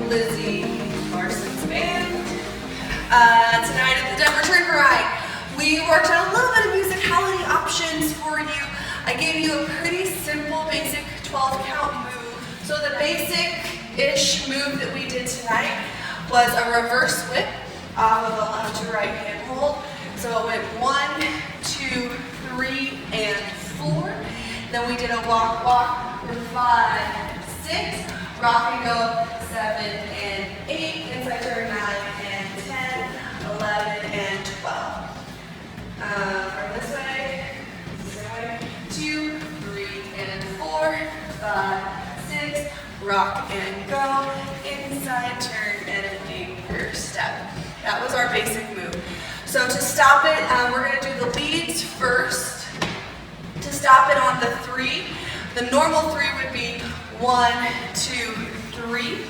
Lizzy Larson's band. Tonight at the Denver Turnverein, we worked on a little bit of musicality options for you. I gave you a pretty simple, basic 12 count move. So the basic-ish move that we did tonight was a reverse whip off of a left to right hand hold. So it went 1, 2, 3, and 4. Then we did a walk, walk for 5, 6. Rock and go 7 and 8. Inside turn 9 and 10, 11 and 12. From this way, 2, 3 and 4, 5, 6. Rock and go. Inside turn and a finger step. That was our basic move. So to stop it, we're going to do the leads first. To stop it on the 3, the normal 3 would be 1, 2, 3,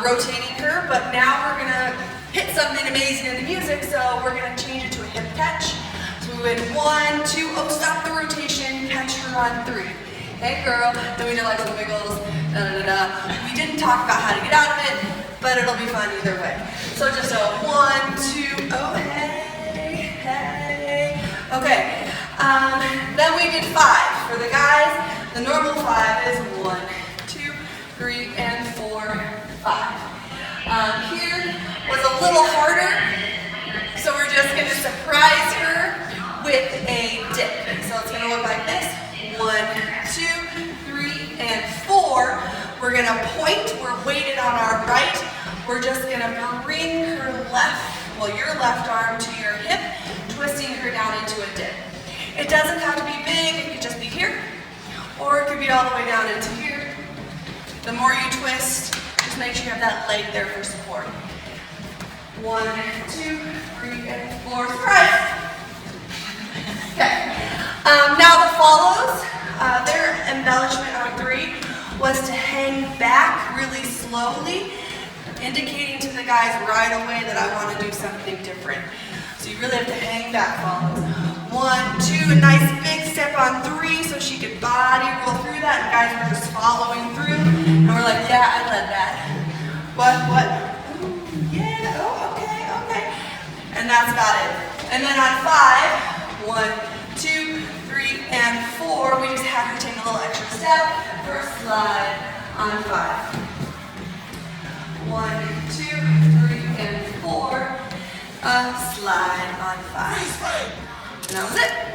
rotating her, but now we're going to hit something amazing in the music, so we're going to change it to a hip catch. So we went 1, 2, oh, stop the rotation, catch her on 3. Hey girl, then we did like some wiggles, We didn't talk about how to get out of it, but it'll be fun either way. So just a 1, 2, oh hey, hey. Okay, then we did 5. For the guys, the normal 5 is 1, 2, 3, and 4, 5. Here was a little harder, so we're just going to surprise her with a dip. So it's going to look like this. 1, 2, 3, and 4. We're going to point. We're weighted on our right. We're just going to bring her your left arm to your hip, twisting her down into a dip. It doesn't have to be big. It could just be here, or it could be all the way down into here. The more you twist, just make sure you have that leg there for support. 1, 2, 3, and 4. Surprise! Okay. Now the follows. Their embellishment on 3 was to hang back really slowly, indicating to the guys right away that I want to do something different. So you really have to hang back follows. 1, 2, a nice big step on 3 so she could body roll through that. And guys were just following through. And we're like, yeah, I led that. What? Ooh, yeah, oh, okay. And that's about it. And then on 5, 1, 2, 3, and 4, we just have her take a little extra step for a slide on 5. 1, 2, 3, and 4, a slide on 5. And that was it.